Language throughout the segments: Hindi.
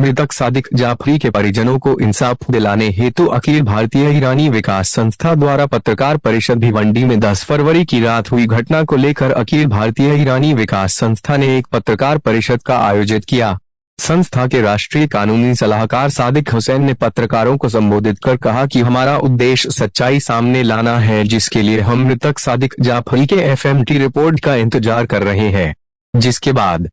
मृतक सादिक जाफरी के परिजनों को इंसाफ दिलाने हेतु अखिल भारतीय ईरानी विकास संस्था द्वारा पत्रकार परिषद भिवंडी में 10 फरवरी की रात हुई घटना को लेकर अखिल भारतीय ईरानी विकास संस्था ने एक पत्रकार परिषद का आयोजित किया। संस्था के राष्ट्रीय कानूनी सलाहकार सादिक हुसैन ने पत्रकारों को संबोधित कर कहा कि हमारा उद्देश्य सच्चाई सामने लाना है, जिसके लिए हम मृतक सादिक जाफरी के एफएमटी रिपोर्ट का इंतजार कर रहे हैं, जिसके बाद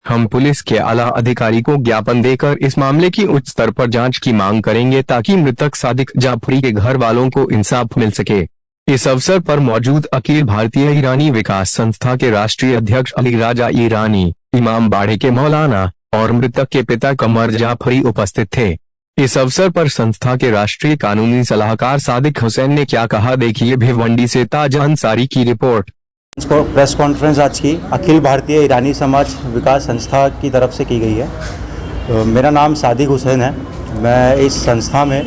हम पुलिस के आला अधिकारी को ज्ञापन देकर इस मामले की उच्च स्तर पर जांच की मांग करेंगे ताकि मृतक सादिक जाफरी के घर वालों को इंसाफ मिल सके। इस अवसर पर मौजूद अखिल भारतीय ईरानी विकास संस्था के राष्ट्रीय अध्यक्ष अली राजा ईरानी, इमाम बाड़े के मौलाना और मृतक के पिता कमर जाफरी उपस्थित थे। इस अवसर पर संस्था के राष्ट्रीय कानूनी सलाहकार सादिक हुसैन ने क्या कहा, देखिए भिवंडी से ताज अंसारी की रिपोर्ट। प्रेस कॉन्फ्रेंस आज की अखिल भारतीय ईरानी समाज विकास संस्था की तरफ से की गई है। मेरा नाम सादिक हुसैन है। मैं इस संस्था में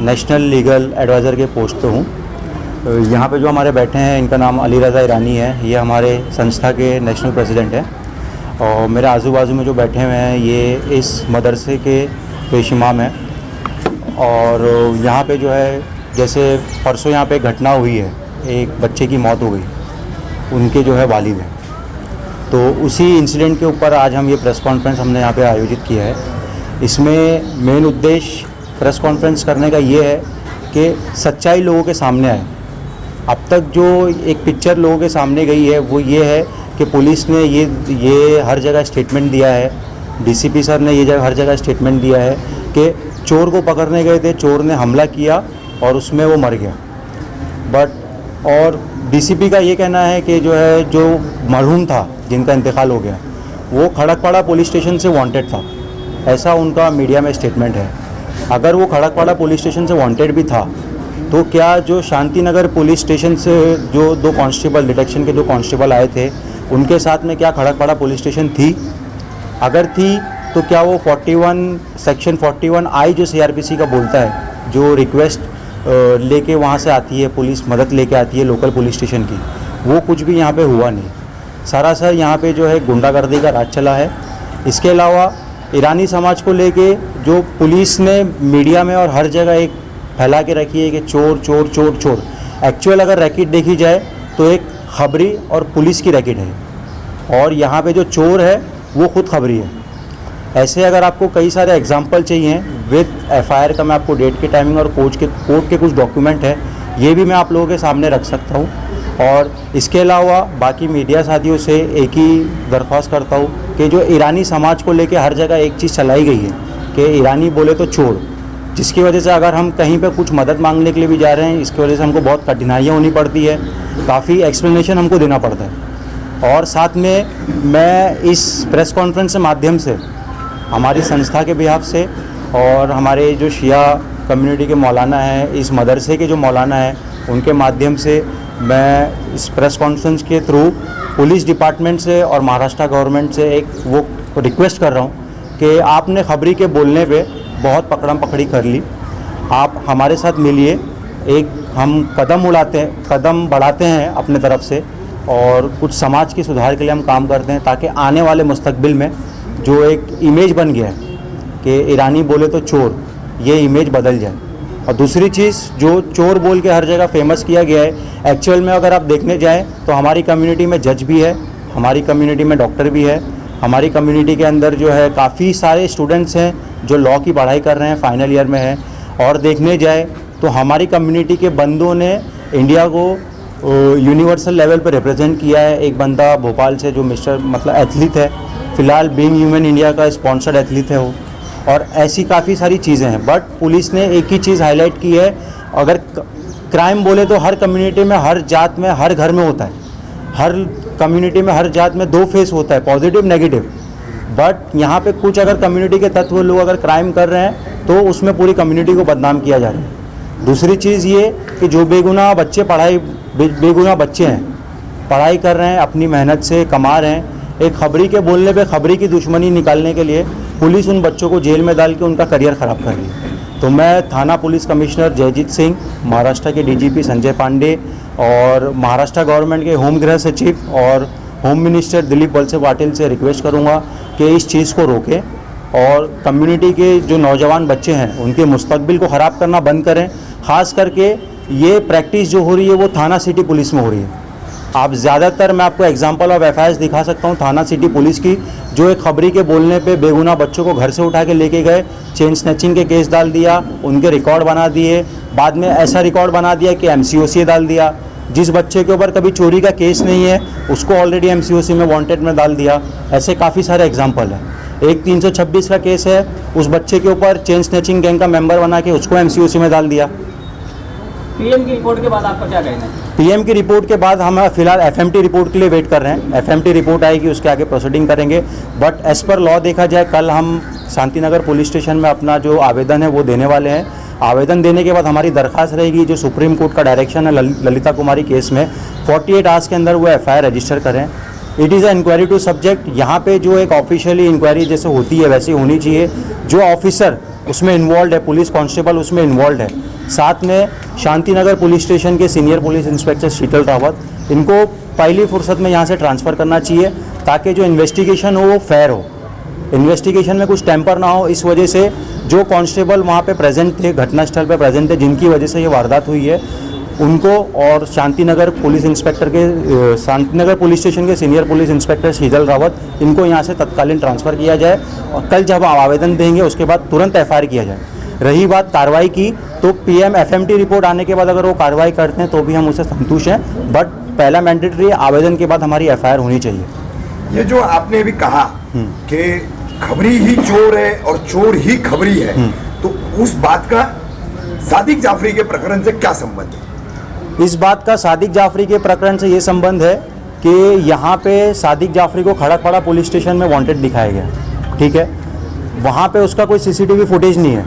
नेशनल लीगल एडवाइज़र के पोस्ट पे हूँ। यहाँ पे जो हमारे बैठे हैं इनका नाम अली रज़ा ईरानी है। ये हमारे संस्था के नेशनल प्रेसिडेंट हैं। और मेरे आजू बाजू में जो बैठे हुए हैं ये इस मदरसे के पेश इमाम हैं। और यहाँ पे जो है जैसे परसों यहाँ पे घटना हुई है, एक बच्चे की मौत हो गई, उनके जो है वालिद हैं। तो उसी इंसिडेंट के ऊपर आज हम ये प्रेस कॉन्फ्रेंस हमने यहाँ पे आयोजित किया है। इसमें मेन उद्देश्य प्रेस कॉन्फ्रेंस करने का ये है कि सच्चाई लोगों के सामने आए। अब तक जो एक पिक्चर लोगों के सामने गई है वो ये है कि पुलिस ने ये हर जगह स्टेटमेंट दिया है, डीसीपी सर ने हर जगह स्टेटमेंट दिया है कि चोर को पकड़ने गए थे, चोर ने हमला किया और उसमें वो मर गया। बट और डीसीपी का ये कहना है कि जो मरहूम था जिनका इंतकाल हो गया वो खड़कपाड़ा पुलिस स्टेशन से वांटेड था, ऐसा उनका मीडिया में स्टेटमेंट है। अगर वो खड़कपाड़ा पुलिस स्टेशन से वांटेड भी था तो क्या जो शांतिनगर पुलिस स्टेशन से जो 2 कांस्टेबल डिटेक्शन के 2 कांस्टेबल आए थे उनके साथ में क्या खड़कपाड़ा पुलिस स्टेशन थी? अगर थी तो क्या वो 41 सेक्शन 41I जो सीआरपीसी का बोलता है, जो रिक्वेस्ट लेके वहाँ से आती है, पुलिस मदद लेके आती है लोकल पुलिस स्टेशन की, वो कुछ भी यहाँ पे हुआ नहीं। सरासर यहाँ पे जो है गुंडागर्दी का राज चला है। इसके अलावा ईरानी समाज को लेके जो पुलिस ने मीडिया में और हर जगह एक फैला के रखी है कि चोर चोर चोर चोर। एक्चुअल अगर रैकेट देखी जाए तो एक खबरी और पुलिस की रैकेट है, और यहाँ पे जो चोर है वो खुद खबरी है। ऐसे अगर आपको कई सारे एग्जाम्पल चाहिए विद एफआईआर का, मैं आपको डेट के टाइमिंग और कोर्ट के कुछ डॉक्यूमेंट है, ये भी मैं आप लोगों के सामने रख सकता हूँ। और इसके अलावा बाकी मीडिया साथियों से एक ही दरख्वास्त करता हूँ कि जो ईरानी समाज को लेके हर जगह एक चीज़ चलाई गई है कि ईरानी बोले तो चोर, जिसकी वजह से अगर हम कहीं पे कुछ मदद मांगने के लिए भी जा रहे हैं, इसकी वजह से हमको बहुत कठिनाइयाँ होनी पड़ती है, काफ़ी एक्सप्लेनेशन हमको देना पड़ता है। और साथ में मैं इस प्रेस कॉन्फ्रेंस के माध्यम से हमारी संस्था के बिहाफ से और हमारे जो शिया कम्युनिटी के मौलाना हैं, इस मदरसे के जो मौलाना हैं, उनके माध्यम से मैं इस प्रेस कॉन्फ्रेंस के थ्रू पुलिस डिपार्टमेंट से और महाराष्ट्र गवर्नमेंट से एक वो रिक्वेस्ट कर रहा हूँ कि आपने खबरी के बोलने पे बहुत पकड़म पकड़ी कर ली, आप हमारे साथ मिलिए, एक हम कदम बढ़ाते हैं अपने तरफ से और कुछ समाज के सुधार के लिए हम काम करते हैं, ताकि आने वाले मुस्तकबिल में जो एक इमेज बन गया है कि ईरानी बोले तो चोर, ये इमेज बदल जाए। और दूसरी चीज़, जो चोर बोल के हर जगह फेमस किया गया है, एक्चुअल में अगर आप देखने जाएं तो हमारी कम्युनिटी में जज भी है, हमारी कम्युनिटी में डॉक्टर भी है, हमारी कम्युनिटी के अंदर जो है काफ़ी सारे स्टूडेंट्स हैं जो लॉ की पढ़ाई कर रहे हैं, फाइनल ईयर में हैं। और देखने जाए तो हमारी कम्युनिटी के बंदों ने इंडिया को यूनिवर्सल लेवल पर रिप्रेजेंट किया है। एक बंदा भोपाल से जो एथलीट है, फ़िलहाल बीइंग ह्यूमन इंडिया का स्पॉन्सर्ड एथलीट है वो। और ऐसी काफ़ी सारी चीज़ें हैं। बट पुलिस ने एक ही चीज़ हाईलाइट की है, अगर क्राइम बोले तो हर कम्युनिटी में, हर जात में, हर घर में होता है। हर कम्युनिटी में, हर जात में 2 फेस होता है, पॉजिटिव नेगेटिव। बट यहाँ पे कुछ अगर कम्युनिटी के तत्व लोग अगर क्राइम कर रहे हैं तो उसमें पूरी कम्युनिटी को बदनाम किया जा रहा है। दूसरी चीज़ ये कि जो बेगुनाह बच्चे हैं, पढ़ाई कर रहे हैं, अपनी मेहनत से कमा रहे हैं, एक खबरी के बोलने पे खबरी की दुश्मनी निकालने के लिए पुलिस उन बच्चों को जेल में डाल के उनका करियर ख़राब कर रही है। तो मैं थाना पुलिस कमिश्नर जयजीत सिंह, महाराष्ट्र के डीजीपी संजय पांडे और महाराष्ट्र गवर्नमेंट के होम गृह सचिव और होम मिनिस्टर दिलीप वलसे पाटिल से रिक्वेस्ट करूंगा कि इस चीज़ को रोकें और कम्युनिटी के जो नौजवान बच्चे हैं उनके मुस्तकबिल को ख़राब करना बंद करें। ख़ास करके ये प्रैक्टिस जो हो रही है वो थाना सिटी पुलिस में हो रही है। आप ज़्यादातर, मैं आपको एग्जांपल ऑफ एफआईआर दिखा सकता हूँ थाना सिटी पुलिस की, जो एक खबरी के बोलने पे बेगुनाह बच्चों को घर से उठा के लेके गए, चेन स्नैचिंग के केस डाल दिया, उनके रिकॉर्ड बना दिए, बाद में ऐसा रिकॉर्ड बना दिया कि एमसीओसी डाल दिया। जिस बच्चे के ऊपर कभी चोरी का केस नहीं है उसको ऑलरेडी एमसीओसी में वांटेड में डाल दिया। ऐसे काफ़ी सारे एग्जाम्पल हैं। एक 326 का केस है, उस बच्चे के ऊपर चेन स्नैचिंग गैंग का मेंबर बना के उसको एमसीओसी में डाल दिया। पीएम की रिपोर्ट के बाद आपका क्या कहना है? पीएम की रिपोर्ट के बाद हम फिलहाल एफएमटी रिपोर्ट के लिए वेट कर रहे हैं। एफएमटी रिपोर्ट आएगी, उसके आगे प्रोसीडिंग करेंगे। बट एज पर लॉ देखा जाए, कल हम शांतिनगर पुलिस स्टेशन में अपना जो आवेदन है वो देने वाले हैं। आवेदन देने के बाद हमारी दरख्वास्त रहेगी, जो सुप्रीम कोर्ट का डायरेक्शन है ललिता कुमारी केस में 48 आवर्स के अंदर वो एफआईआर रजिस्टर करें। It is a inquiry to subject. यहाँ पे जो एक ऑफिशियली इंक्वायरी जैसे होती है वैसी होनी चाहिए। जो ऑफिसर उसमें इन्वॉल्व है, पुलिस कांस्टेबल उसमें इन्वॉल्व है, साथ में शांतिनगर पुलिस स्टेशन के सीनियर पुलिस इंस्पेक्टर शीतल रावत, इनको पहली फुर्सत में यहाँ से ट्रांसफ़र करना चाहिए ताकि जो इन्वेस्टिगेशन हो वो फेयर हो, इन्वेस्टिगेशन में कुछ टेम्पर ना हो। इस वजह से जो कांस्टेबल वहाँ पे प्रेजेंट थे, घटनास्थल पे प्रेजेंट थे, जिनकी वजह से ये वारदात हुई है, उनको और शांतिनगर पुलिस इंस्पेक्टर के शांतिनगर पुलिस स्टेशन के सीनियर पुलिस इंस्पेक्टर शीतल रावत, इनको यहाँ से तत्कालीन ट्रांसफ़र किया जाए और कल जब आवेदन देंगे उसके बाद तुरंत एफआईआर किया जाए। रही बात कार्रवाई की, तो पीएम एफएमटी रिपोर्ट आने के बाद अगर वो कार्रवाई करते हैं तो भी हम उससे संतुष्ट हैं। बट पहला मैंडेटरी आवेदन के बाद हमारी एफआईआर होनी चाहिए। ये जो आपने अभी कहा कि खबरी ही चोर है और चोर ही खबरी है, तो उस बात का सादिक जाफरी के प्रकरण से क्या संबंध है? इस बात का सादिक जाफरी के प्रकरण से ये संबंध है कि यहाँ पे सादिक जाफरी को खड़कपड़ा पुलिस स्टेशन में वांटेड दिखाया गया, ठीक है। वहाँ पे उसका कोई सीसीटीवी फुटेज नहीं है।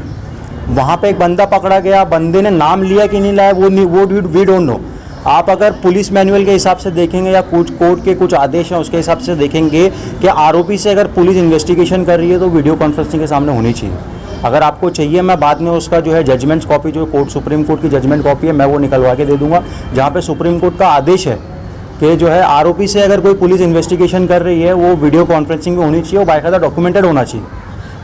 वहाँ पे एक बंदा पकड़ा गया, बंदे ने नाम लिया कि नहीं लाया वो वी डोंट नो। आप अगर पुलिस मैनुअल के हिसाब से देखेंगे या कुछ कोर्ट के कुछ आदेश हैं उसके हिसाब से देखेंगे कि आरोपी से अगर पुलिस इन्वेस्टिगेशन कर रही है तो वीडियो कॉन्फ्रेंसिंग के सामने होनी चाहिए। अगर आपको चाहिए, मैं बाद में उसका जो है जजमेंट कॉपी, जो कोर्ट सुप्रीम कोर्ट की जजमेंट कॉपी है, मैं वो निकलवा के दे दूंगा, जहाँ पे सुप्रीम कोर्ट का आदेश है कि जो है आरोपी से अगर कोई पुलिस इन्वेस्टिगेशन कर रही है वो वीडियो कॉन्फ्रेंसिंग में होनी चाहिए और बाकायदा डॉक्यूमेंटेड होना चाहिए।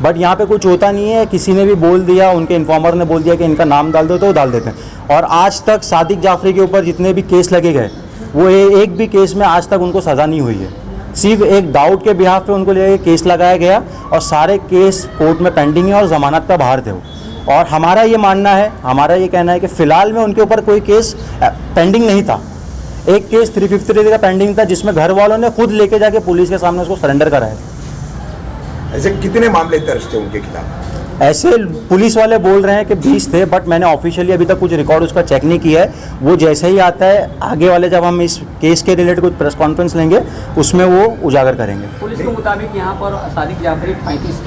बट यहाँ पे कुछ होता नहीं है, किसी ने भी बोल दिया, उनके इन्फॉर्मर ने बोल दिया कि इनका नाम डाल दो तो वो डाल देते हैं। और आज तक सादिक जाफरी के ऊपर जितने भी केस लगे गए, वो एक भी केस में आज तक उनको सज़ा नहीं हुई है। सिर्फ एक डाउट के बिहाफ पे उनको लेके केस लगाया गया और सारे केस कोर्ट में पेंडिंग है और ज़मानत का बाहर थे वो। और हमारा ये मानना है, हमारा ये कहना है कि फ़िलहाल में उनके ऊपर कोई केस पेंडिंग नहीं था। एक केस 353 का पेंडिंग था जिसमें घर वालों ने खुद लेके जाके पुलिस के सामने उसको सरेंडर कराया। ऐसे कितने मामले दर्ज थे उनके खिलाफ? ऐसे पुलिस वाले बोल रहे हैं कि 20 थे, बट मैंने ऑफिशियली अभी तक कुछ रिकॉर्ड उसका चेक नहीं किया है। वो जैसे ही आता है आगे वाले, जब हम इस केस के रिलेटेड कुछ प्रेस कॉन्फ्रेंस लेंगे उसमें वो उजागर करेंगे। पुलिस के मुताबिक यहाँ पर सादिक जाफरी 35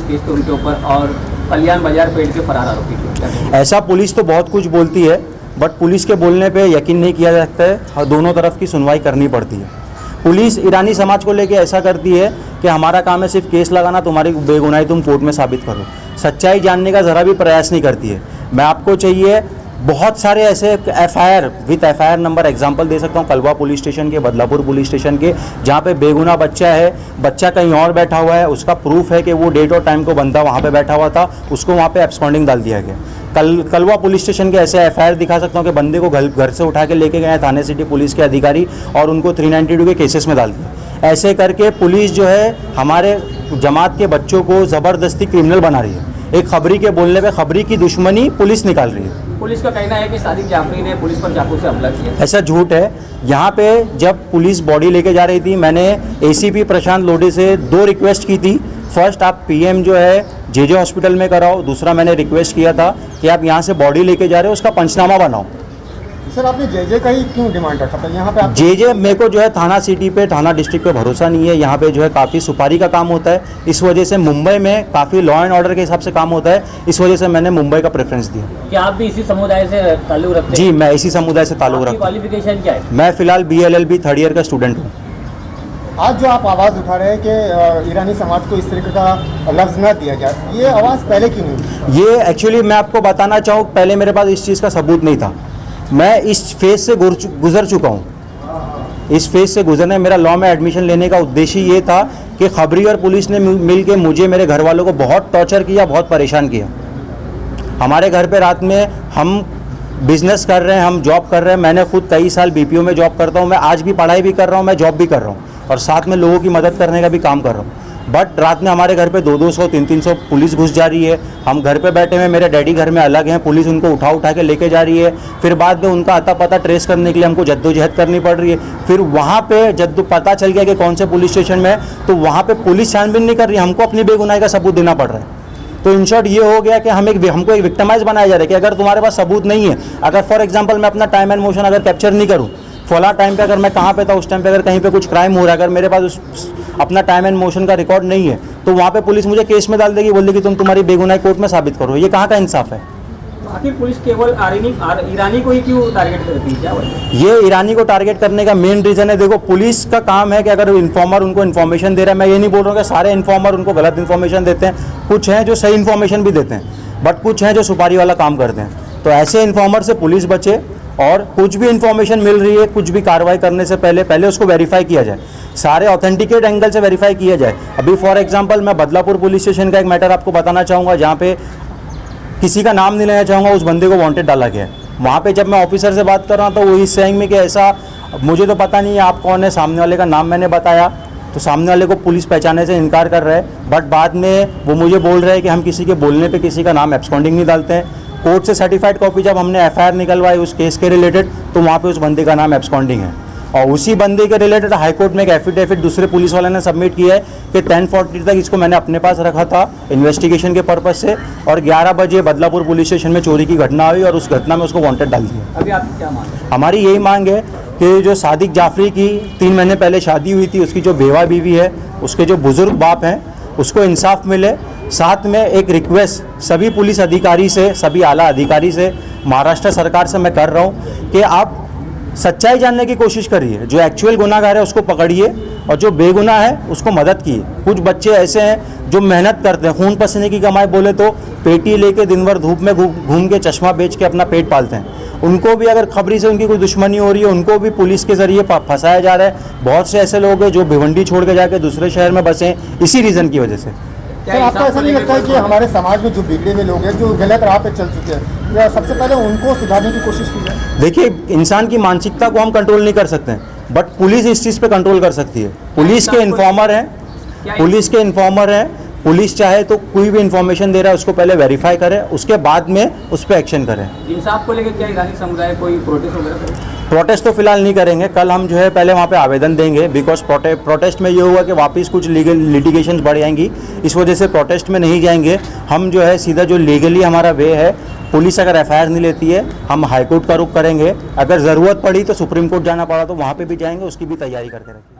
केस थे उनके ऊपर और कल्याण बाजार पेड़ के फरार आरोपी थे। ऐसा पुलिस तो बहुत कुछ बोलती है, बट पुलिस के बोलने पे यकीन नहीं किया जाता है। दोनों तरफ की सुनवाई करनी पड़ती है। पुलिस ईरानी समाज को लेके ऐसा करती है कि हमारा काम है सिर्फ केस लगाना, तुम्हारी बेगुनाही तुम कोर्ट में साबित करो। सच्चाई जानने का ज़रा भी प्रयास नहीं करती है। मैं आपको चाहिए बहुत सारे ऐसे FIR with FIR number example दे सकता हूँ, कलवा पुलिस स्टेशन के, बदलापुर पुलिस स्टेशन के, जहाँ पे बेगुनाह बच्चा है, बच्चा कहीं और बैठा हुआ है, उसका प्रूफ है कि वो डेट और टाइम को बंदा वहाँ पे बैठा हुआ था, उसको वहाँ पे एब्सकॉन्डिंग डाल दिया गया। कलवा पुलिस स्टेशन के ऐसे एफआईआर दिखा सकता हूँ कि बंदे को घर से उठा के लेके गए थाने सिटी पुलिस के अधिकारी और उनको 392 के केसेस में डाल दिया। ऐसे करके पुलिस जो है हमारे जमात के बच्चों को ज़बरदस्ती क्रिमिनल बना रही है। एक खबरी के बोलने पे खबरी की दुश्मनी पुलिस निकाल रही है। पुलिस का कहना है कि सादिक जाफरी ने पुलिस पर चाकू से हमला किया। ऐसा झूठ है। यहाँ पे जब पुलिस बॉडी लेके जा रही थी, मैंने एसीपी प्रशांत लोढ़ी से 2 रिक्वेस्ट की थी। फर्स्ट, आप पीएम जो है जेजे हॉस्पिटल में कराओ। दूसरा, मैंने रिक्वेस्ट किया था कि आप यहाँ से बॉडी लेके जा रहे हो उसका पंचनामा बनाओ। सर, आपने जेजे का ही क्यों डिमांड रखा था? यहाँ पे आप जेजे, मेरे को जो है थाना सिटी पे, थाना डिस्ट्रिक्ट पे भरोसा नहीं है। यहाँ पे जो है काफ़ी सुपारी का काम होता है, इस वजह से मुंबई में काफ़ी लॉ एंड ऑर्डर के हिसाब से काम होता है, इस वजह से मैंने मुंबई का प्रेफरेंस दिया। क्या आप भी इसी समुदाय से ताल्लुक रखते हैं? जी, मैं इसी समुदाय से ताल्लुक रखता हूँ। क्वालिफिकेशन क्या है? मैं फिलहाल BLLB 3rd ईयर का स्टूडेंट हूँ। आज जो आप आवाज़ उठा रहे हैं कि ईरानी समाज को इस तरीके का लफ्ज़ न दिया जाए, ये आवाज़ पहले क्यों नहीं? ये एक्चुअली मैं आपको बताना चाहूँ, पहले मेरे पास इस चीज़ का सबूत नहीं था। मैं इस फेज से गुजर चुका हूँ। इस फेज से गुजरने, मेरा लॉ में एडमिशन लेने का उद्देश्य ये था कि खबरी और पुलिस ने मिल के मुझे, मेरे घर वालों को बहुत टॉर्चर किया, बहुत परेशान किया। हमारे घर पे रात में हम बिजनेस कर रहे हैं, हम जॉब कर रहे हैं। मैंने खुद कई साल बीपीओ में जॉब करता हूँ, मैं आज भी पढ़ाई भी कर रहा हूँ, मैं जॉब भी कर रहा हूँ और साथ में लोगों की मदद करने का भी काम कर रहा हूँ। बट रात में हमारे घर पे 200-200, 300-300 पुलिस घुस जा रही है। हम घर पे बैठे हुए, मेरे डैडी घर में अलग हैं, पुलिस उनको उठा के लेके जा रही है। फिर बाद में उनका अता पता ट्रेस करने के लिए हमको जद्दोजहद करनी पड़ रही है। फिर वहाँ पे जब पता चल गया कि कौन से पुलिस स्टेशन में है, तो वहाँ पे पुलिस छानबीन नहीं कर रही, हमको अपनी बेगुनाही का सबूत देना पड़ रहा है। तो इन शॉर्ट ये हो गया कि हमको एक विक्टिमाइज बनाया जा रहा है कि अगर तुम्हारे पास सबूत नहीं है, अगर फॉर एग्जांपल मैं अपना टाइम एंड मोशन अगर कैप्चर नहीं करूं, फला टाइम पे अगर मैं कहाँ पे था उस टाइम पे, अगर कहीं पे कुछ क्राइम हो रहा है, अगर मेरे पास अपना टाइम एंड मोशन का रिकॉर्ड नहीं है, तो वहाँ पे पुलिस मुझे केस में डाल देगी, बोल देगी तुम तुम्हारी बेगुनाही कोर्ट में साबित करो। ये कहाँ का इंसाफ है? आखिर पुलिस केवल ईरानी को ही क्यों टारगेट करती है, क्या वजह? ये ईरानी को टारगेट करने का मेन रीज़न है, देखो पुलिस का काम है कि अगर इन्फॉर्मर उनको इन्फॉर्मेशन दे रहा है, मैं ये नहीं बोल रहा हूँ कि सारे इन्फॉर्मर उनको गलत इन्फॉर्मेशन देते हैं, कुछ हैं जो सही इन्फॉर्मेशन भी देते हैं, बट कुछ हैं जो सुपारी वाला काम करते हैं। तो ऐसे इन्फॉर्मर से पुलिस बचे और कुछ भी इन्फॉर्मेशन मिल रही है, कुछ भी कार्रवाई करने से पहले उसको वेरीफाई किया जाए, सारे ऑथेंटिकेट एंगल से वेरीफाई किया जाए। अभी फॉर एग्जांपल मैं बदलापुर पुलिस स्टेशन का एक मैटर आपको बताना चाहूँगा, जहाँ पे किसी का नाम नहीं लेना चाहूँगा, उस बंदे को वांटेड डाला गया है। वहाँ पे जब मैं ऑफिसर से बात कर रहा था, वो इस सेइंग में कि ऐसा मुझे तो पता नहीं है आप कौन है, सामने वाले का नाम मैंने बताया तो सामने वाले को पुलिस पहचानने से इनकार कर रहा है। बट बाद में वो मुझे बोल रहे हैं कि हम किसी के बोलने पे किसी का नाम एब्सकॉन्डिंग नहीं डालते हैं। कोर्ट से सर्टिफाइड कॉपी जब हमने एफआईआर निकलवाई उस केस के रिलेटेड, तो वहाँ पे उस बंदे का नाम एब्सकॉन्डिंग है और उसी बंदे के रिलेटेड हाईकोर्ट में एक एफिडेविट दूसरे पुलिस वाले ने सबमिट किया है कि 10:40 तक इसको मैंने अपने पास रखा था इन्वेस्टिगेशन के पर्पज से और 11 बजे बदलापुर पुलिस स्टेशन में चोरी की घटना हुई और उस घटना में उसको वांटेड डाल दिया। अभी आपकी क्या मांग है? हमारी यही मांग है कि जो सादिक जाफरी की 3 महीने पहले शादी हुई थी, उसकी जो बेवा बीवी है, उसके जो बुजुर्ग बाप हैं, उसको इंसाफ मिले। साथ में एक रिक्वेस्ट सभी पुलिस अधिकारी से, सभी आला अधिकारी से, महाराष्ट्र सरकार से मैं कर रहा हूँ कि आप सच्चाई जानने की कोशिश करिए, जो एक्चुअल गुनाहगार है उसको पकड़िए और जो बेगुनाह है उसको मदद कीजिए। कुछ बच्चे ऐसे हैं जो मेहनत करते हैं, खून पसीने की कमाई बोले तो पेटी लेके दिन भर धूप में घूम के चश्मा बेच के अपना पेट पालते हैं। उनको भी अगर खबरी से उनकी कोई दुश्मनी हो रही है, उनको भी पुलिस के जरिए फंसाया जा रहा है। बहुत से ऐसे लोग हैं जो भिवंडी छोड़ के जाके दूसरे शहर में बसे इसी रीज़न की वजह से। सर आपको ऐसा नहीं लगता है कि हमारे समाज में जो बिगड़े हुए लोग हैं, जो गलत राह पे चल चुके हैं, सबसे पहले उनको सुधारने की कोशिश की जाए? देखिए, इंसान की मानसिकता को हम कंट्रोल नहीं कर सकते हैं, बट पुलिस इस चीज़ पे कंट्रोल कर सकती है। पुलिस के इन्फॉर्मर हैं, पुलिस चाहे तो कोई भी इन्फॉर्मेशन दे रहा है उसको पहले वेरीफाई करे, उसके बाद में उस पर एक्शन करें। इंसाफ को लेकर क्या ईरानी समुदाय कोई प्रोटेस्ट वगैरह करे? प्रोटेस्ट तो फिलहाल नहीं करेंगे, कल हम जो है पहले वहाँ पे आवेदन देंगे, बिकॉज प्रोटेस्ट में ये हुआ कि वापस कुछ लीगल लिटिगेशंस बढ़ जाएंगी, इस वजह से प्रोटेस्ट में नहीं जाएंगे। हम जो है सीधा जो लीगली हमारा वे है, पुलिस अगर एफआईआर नहीं लेती है हम हाईकोर्ट का रुख करेंगे, अगर ज़रूरत पड़ी तो सुप्रीम कोर्ट जाना पड़ा तो वहाँ पे भी जाएंगे, उसकी भी तैयारी करके रखेंगे।